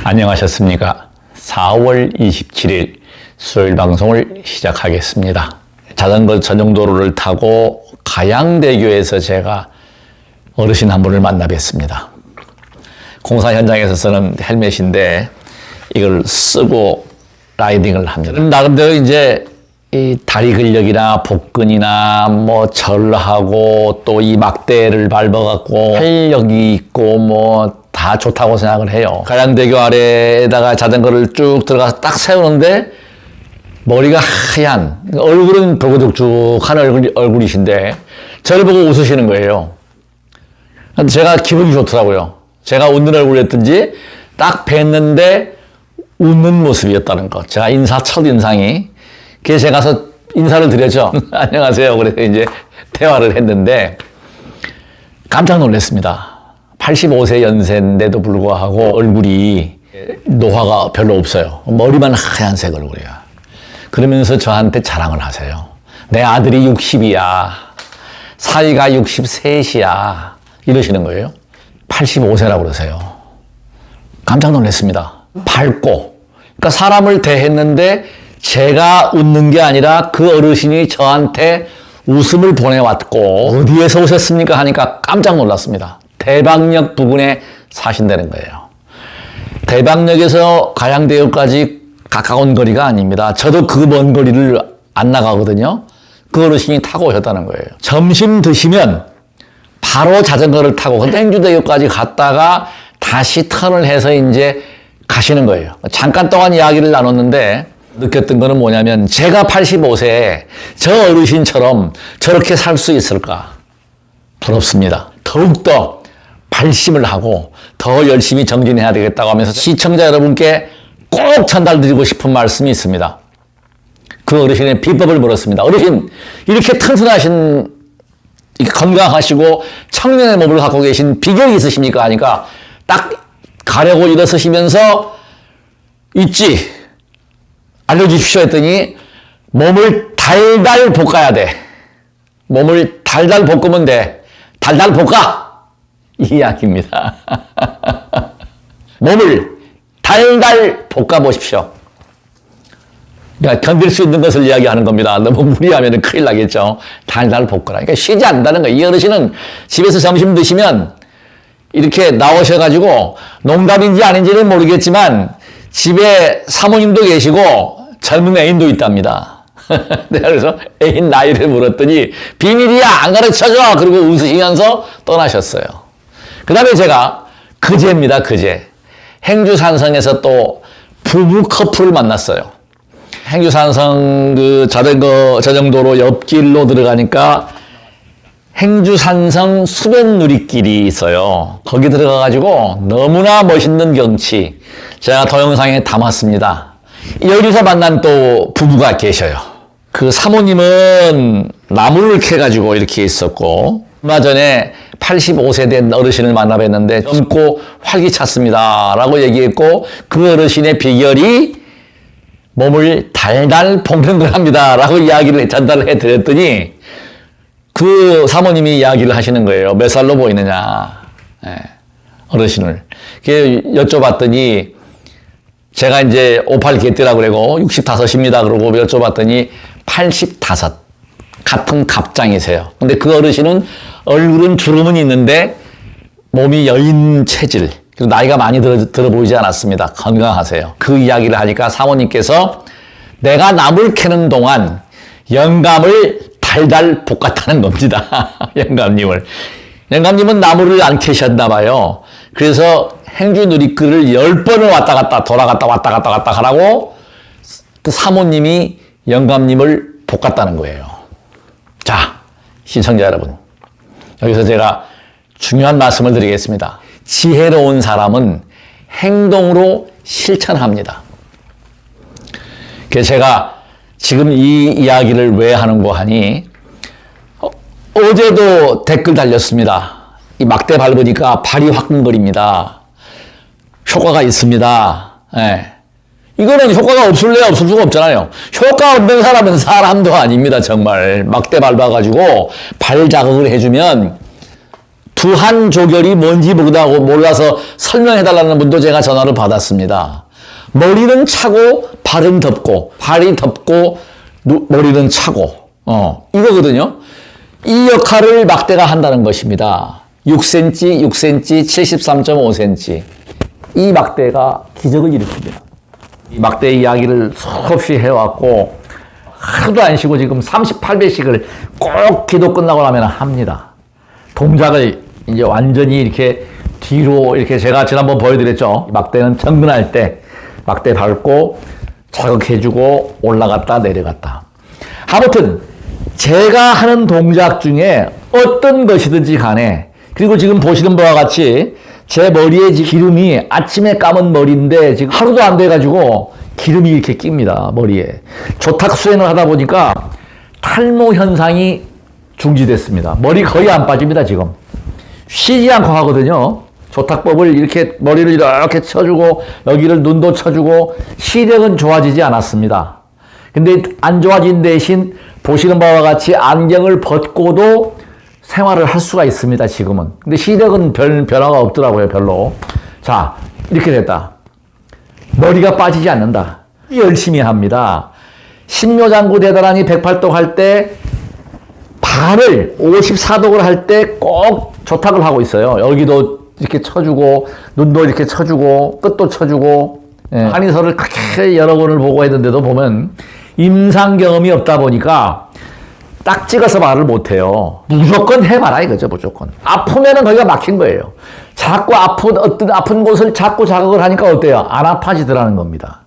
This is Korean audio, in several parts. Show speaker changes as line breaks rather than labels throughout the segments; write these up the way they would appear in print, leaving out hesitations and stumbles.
안녕하셨습니까? 4월 27일 수요일 방송을 시작하겠습니다. 자전거 전용도로를 타고 가양대교에서 제가 어르신 한 분을 만나 뵀습니다. 공사 현장에서 쓰는 헬멧인데 이걸 쓰고 라이딩을 합니다. 나름대로 이제 이 다리 근력이나 복근이나 뭐 절하고 또 이 막대를 밟아갖고 활력이 있고 뭐 다 좋다고 생각을 해요. 가양대교 아래에다가 자전거를 쭉 들어가서 딱 세우는데 머리가 하얀, 얼굴은 벽어둑죽한 얼굴이신데 저를 보고 웃으시는 거예요. 제가 기분이 좋더라고요. 제가 웃는 얼굴이었든지 딱 뵀는데 웃는 모습이었다는 것. 제가 첫 인상이. 그래서 제가 가서 인사를 드렸죠. 안녕하세요. 그래서 이제 대화를 했는데 깜짝 놀랐습니다. 85세 연세인데도 불구하고 얼굴이 노화가 별로 없어요. 머리만 하얀색 얼굴이야. 그러면서 저한테 자랑을 하세요. 내 아들이 60이야. 사위가 63이야. 이러시는 거예요. 85세라고 그러세요. 깜짝 놀랐습니다. 밝고. 그러니까 사람을 대했는데 제가 웃는 게 아니라 그 어르신이 저한테 웃음을 보내왔고 어디에서 오셨습니까? 하니까 깜짝 놀랐습니다. 대방역 부근에 사신다는 거예요. 대방역에서 가양대교까지 가까운 거리가 아닙니다. 저도 그 먼 거리를 안 나가거든요. 그 어르신이 타고 오셨다는 거예요. 점심 드시면 바로 자전거를 타고 행주대교까지 갔다가 다시 턴을 해서 이제 가시는 거예요. 잠깐 동안 이야기를 나눴는데 느꼈던 거는 뭐냐면 제가 85세에 저 어르신처럼 저렇게 살 수 있을까? 부럽습니다. 더욱더 발심을 하고 더 열심히 정진해야 되겠다고 하면서 시청자 여러분께 꼭 전달드리고 싶은 말씀이 있습니다. 그 어르신의 비법을 물었습니다. 어르신, 이렇게 튼튼하신, 건강하시고 청년의 몸을 갖고 계신 비결이 있으십니까? 하니까 딱 가려고 일어서시면서 있지. 알려주십시오 했더니 몸을 달달 볶아야 돼. 몸을 달달 볶으면 돼. 달달 볶아. 이 이야기입니다. 몸을 달달 볶아보십시오. 그러니까 견딜 수 있는 것을 이야기하는 겁니다. 너무 무리하면 큰일 나겠죠. 달달 볶으라. 그러니까 쉬지 않는다는 거예요. 이 어르신은 집에서 점심 드시면 이렇게 나오셔가지고 농담인지 아닌지는 모르겠지만 집에 사모님도 계시고 젊은 애인도 있답니다. 내가 그래서 애인 나이를 물었더니 비밀이야 안 가르쳐줘. 그리고 웃으시면서 떠나셨어요. 그 다음에 제가 그제입니다. 그제 행주산성에서 또 부부 커플을 만났어요. 행주산성 그 자전거 전용도로 옆길로 들어가니까 행주산성 수변누리길이 있어요. 거기 들어가가지고 너무나 멋있는 경치 제가 동영상에 담았습니다. 여기서 만난 또 부부가 계셔요. 그 사모님은 나무를 캐가지고 이렇게 있었고 얼마 전에 85세 된 어르신을 만나 뵀는데 젊고 활기찼습니다 라고 얘기했고 그 어르신의 비결이 몸을 달달 볶는 거랍니다 라고 이야기를 전달을 해드렸더니 그 사모님이 이야기를 하시는 거예요. 몇 살로 보이느냐. 네, 어르신을. 여쭤봤더니 제가 이제 58 개띠라고 그러고 65입니다 그러고 여쭤봤더니 85. 같은 갑장이세요. 근데 그 어르신은 얼굴은 주름은 있는데 몸이 여인 체질. 그리고 나이가 많이 들어 보이지 않았습니다. 건강하세요. 그 이야기를 하니까 사모님께서 내가 나물 캐는 동안 영감을 달달 볶았다는 겁니다. 영감님을. 영감님은 나무를 안 캐셨나 봐요. 그래서 행주 누리길을 10번을 왔다 갔다 돌아갔다 왔다 갔다 하라고 그 사모님이 영감님을 볶았다는 거예요. 자, 시청자 여러분. 여기서 제가 중요한 말씀을 드리겠습니다. 지혜로운 사람은 행동으로 실천합니다. 그래서 제가 지금 이 이야기를 왜 하는고 하니 어제도 댓글 달렸습니다. 이 막대 밟으니까 발이 화끈거립니다. 효과가 있습니다. 예. 이거는 효과가 없을래야 없을 수가 없잖아요. 효과 없는 사람은 사람도 아닙니다. 정말 막대 밟아가지고 발 자극을 해주면 두한조결이 뭔지 몰라서 설명해달라는 분도 제가 전화를 받았습니다. 머리는 차고 발은 덥고 발이 덥고 머리는 차고 이거거든요. 이 역할을 막대가 한다는 것입니다. 6cm, 6cm, 73.5cm 이 막대가 기적을 일으킵니다. 이 막대 이야기를 수없이 해왔고 하루도 안 쉬고 지금 38배씩을 꼭 기도 끝나고 나면 합니다. 동작을 이제 완전히 이렇게 뒤로 이렇게 제가 지난번 보여드렸죠. 막대는 정근할 때 막대 밟고 자극해주고 올라갔다 내려갔다. 아무튼 제가 하는 동작 중에 어떤 것이든지 간에 그리고 지금 보시는 바와 같이 제 머리에 기름이 아침에 감은 머리인데 지금 하루도 안 돼가지고 기름이 이렇게 낍니다. 머리에. 조탁 수행을 하다 보니까 탈모 현상이 중지됐습니다. 머리 거의 안 빠집니다. 지금. 쉬지 않고 하거든요. 조탁법을 이렇게 머리를 이렇게 쳐주고 여기를 눈도 쳐주고 시력은 좋아지지 않았습니다. 근데 안 좋아진 대신 보시는 바와 같이 안경을 벗고도 생활을 할 수가 있습니다. 지금은. 근데 시력은 별 변화가 없더라고요. 별로. 자, 이렇게 됐다. 머리가 빠지지 않는다. 열심히 합니다. 신묘장구 대단하니 108독 할 때 발을 54독을 할 때 꼭 조탁을 하고 있어요. 여기도 이렇게 쳐주고 눈도 이렇게 쳐주고 끝도 쳐주고 한의서를 그렇게 여러 권을 보고 했는데도 보면 임상 경험이 없다 보니까 딱 찍어서 말을 못해요. 무조건 해봐라 이거죠. 무조건. 아프면은 거기가 막힌 거예요. 자꾸 어떤 아픈 곳을 자꾸 자극을 하니까 어때요? 안 아파지더라는 겁니다.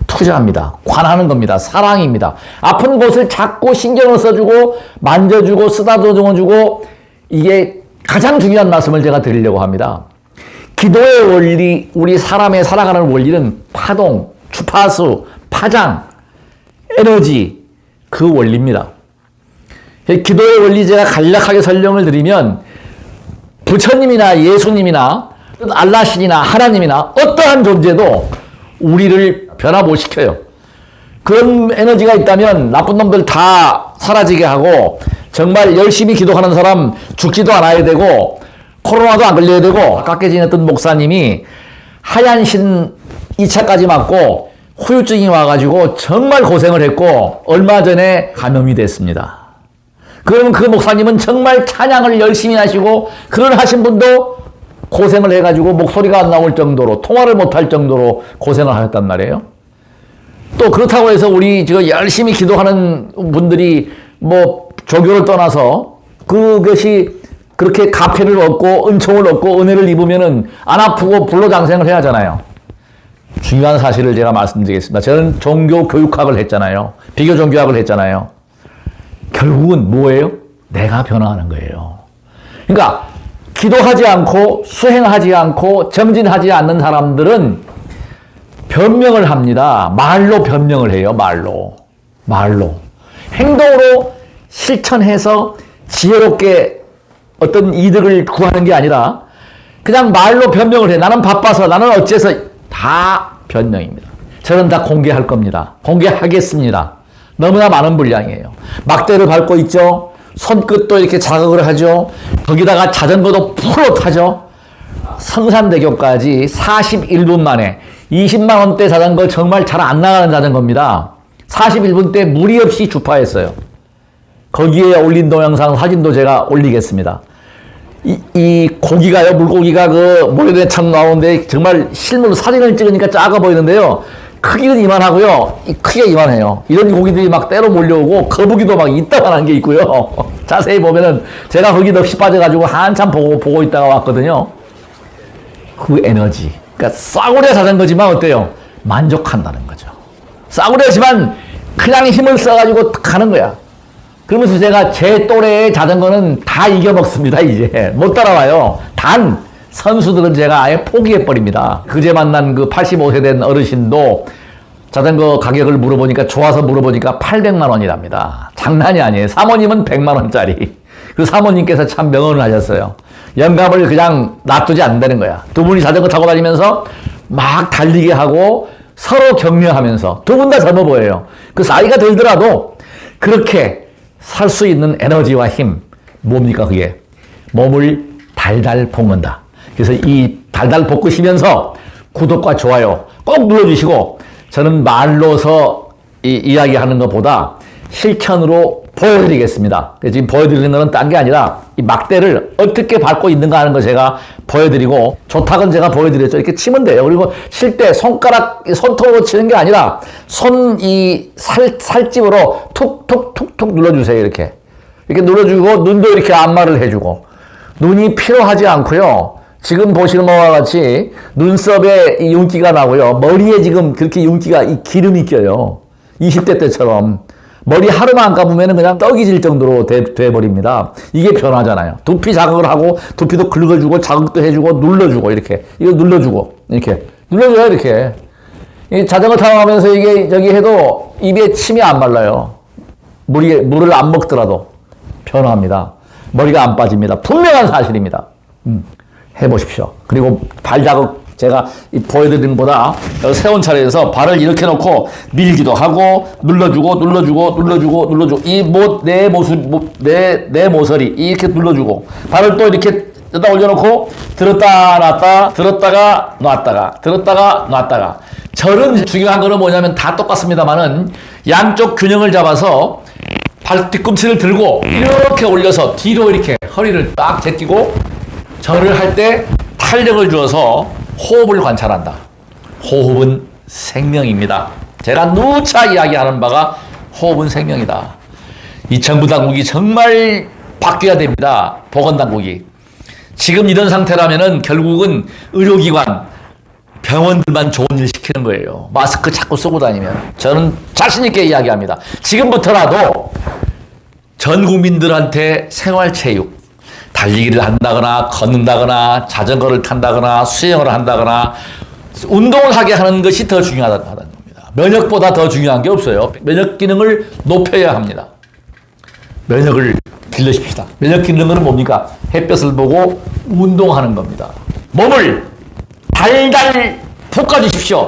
투자합니다. 관하는 겁니다. 사랑입니다. 아픈 곳을 자꾸 신경을 써주고 만져주고 쓰다듬어주고 이게 가장 중요한 말씀을 제가 드리려고 합니다. 기도의 원리, 우리 사람의 살아가는 원리는 파동, 주파수, 파장, 에너지 그 원리입니다. 기도의 원리 제가 간략하게 설명을 드리면 부처님이나 예수님이나 알라신이나 하나님이나 어떠한 존재도 우리를 변화 못 시켜요. 그런 에너지가 있다면 나쁜 놈들 다 사라지게 하고 정말 열심히 기도하는 사람 죽지도 않아야 되고 코로나도 안 걸려야 되고 가깝게 지냈던 목사님이 하얀 신 2차까지 맞고 후유증이 와가지고 정말 고생을 했고 얼마 전에 감염이 됐습니다. 그러면 그 목사님은 정말 찬양을 열심히 하시고 그런 하신 분도 고생을 해가지고 목소리가 안 나올 정도로 통화를 못할 정도로 고생을 하셨단 말이에요. 또 그렇다고 해서 우리 지금 열심히 기도하는 분들이 뭐 조교를 떠나서 그것이 그렇게 가패를 얻고 은총을 얻고 은혜를 입으면은 안 아프고 불로장생을 해야 하잖아요. 중요한 사실을 제가 말씀드리겠습니다. 저는 종교 교육학을 했잖아요. 비교 종교학을 했잖아요. 결국은 뭐예요? 내가 변화하는 거예요. 그러니까 기도하지 않고 수행하지 않고 정진하지 않는 사람들은 변명을 합니다. 말로 변명을 해요. 말로. 행동으로 실천해서 지혜롭게 어떤 이득을 구하는 게 아니라 그냥 말로 변명을 해. 나는 바빠서, 나는 어째서 다 변명입니다. 저는 다 공개할 겁니다. 공개하겠습니다. 너무나 많은 분량이에요. 막대를 밟고 있죠. 손끝도 이렇게 자극을 하죠. 거기다가 자전거도 풀로 타죠. 성산대교까지 41분 만에 20만 원대 자전거 정말 잘 안 나가는 자전거입니다. 41분 때 무리 없이 주파했어요. 거기에 올린 동영상 사진도 제가 올리겠습니다. 이 고기가요, 물고기가 그 모래내참 나오는데 정말 실물로 사진을 찍으니까 작아 보이는데요. 크기는 이만하고요. 크기가 이만해요. 이런 고기들이 막 때로 몰려오고 거북이도 막 이따만한 게 있고요. 자세히 보면은 제가 거기 넋이 빠져가지고 한참 보고 있다가 왔거든요. 그 에너지. 그러니까 싸구려 자전거지만 어때요? 만족한다는 거죠. 싸구려지만 그냥 힘을 써가지고 가는 거야. 그러면서 제가 제 또래의 자전거는 다 이겨먹습니다. 이제 못 따라와요. 단 선수들은 제가 아예 포기해버립니다. 그제 만난 그 85세 된 어르신도 자전거 가격을 물어보니까 좋아서 물어보니까 800만 원이랍니다. 장난이 아니에요. 사모님은 100만 원짜리. 그 사모님께서 참 명언을 하셨어요. 영감을 그냥 놔두지 않는다는 거야. 두 분이 자전거 타고 다니면서 막 달리게 하고 서로 격려하면서 두 분 다 젊어 보여요. 그 나이가 들더라도 그렇게 살 수 있는 에너지와 힘 뭡니까 그게? 몸을 달달 볶는다. 그래서 이 달달 볶으시면서 구독과 좋아요 꼭 눌러주시고, 저는 말로서 이야기하는 것보다 실천으로 보여드리겠습니다. 지금 보여드리는 것은 딴 게 아니라 이 막대를 어떻게 밟고 있는가 하는 거 제가 보여드리고, 조탁은 제가 보여드렸죠. 이렇게 치면 돼요. 그리고 칠 때 손톱으로 치는 게 아니라 살집으로 툭툭툭툭 눌러주세요. 이렇게 눌러주고, 눈도 이렇게 안마를 해주고, 눈이 피로하지 않고요. 지금 보시는 것과 같이 눈썹에 이 윤기가 나고요. 머리에 지금 그렇게 윤기가, 이 기름이 껴요. 20대 때처럼. 머리 하루만 안 감으면 그냥 떡이 질 정도로 돼버립니다. 이게 변화잖아요. 두피 자극을 하고, 두피도 긁어주고, 자극도 해주고, 눌러주고, 이렇게. 이거 눌러주고, 이렇게. 눌러줘요, 이렇게. 이 자전거 타고 가면서 이게 저기 해도 입에 침이 안 말라요. 물을 안 먹더라도 변화합니다. 머리가 안 빠집니다. 분명한 사실입니다. 해보십시오. 그리고 발 자극 제가 보여드리는 것보다 세운 차례에서 발을 이렇게 놓고 밀기도 하고, 눌러주고 내 모서리 이렇게 눌러주고, 발을 또 이렇게 뜯어 올려놓고 들었다 놨다, 들었다가 놨다가. 절은 중요한 거는 뭐냐면 다 똑같습니다만은 양쪽 균형을 잡아서 발 뒤꿈치를 들고 이렇게 올려서 뒤로 이렇게 허리를 딱 제끼고, 절을 할 때 탄력을 주어서 호흡을 관찰한다. 호흡은 생명입니다. 제가 누차 이야기하는 바가 호흡은 생명이다. 이 정부 당국이 정말 바뀌어야 됩니다. 보건당국이. 지금 이런 상태라면은 결국은 의료기관, 병원들만 좋은 일 시키는 거예요. 마스크 자꾸 쓰고 다니면. 저는 자신있게 이야기합니다. 지금부터라도 전 국민들한테 생활체육, 달리기를 한다거나 걷는다거나 자전거를 탄다거나 수영을 한다거나 운동을 하게 하는 것이 더 중요하다는 겁니다. 면역보다 더 중요한 게 없어요. 면역 기능을 높여야 합니다. 면역을 길러십시다. 면역 기능은 뭡니까? 햇볕을 보고 운동하는 겁니다. 몸을 달달 볶아주십시오.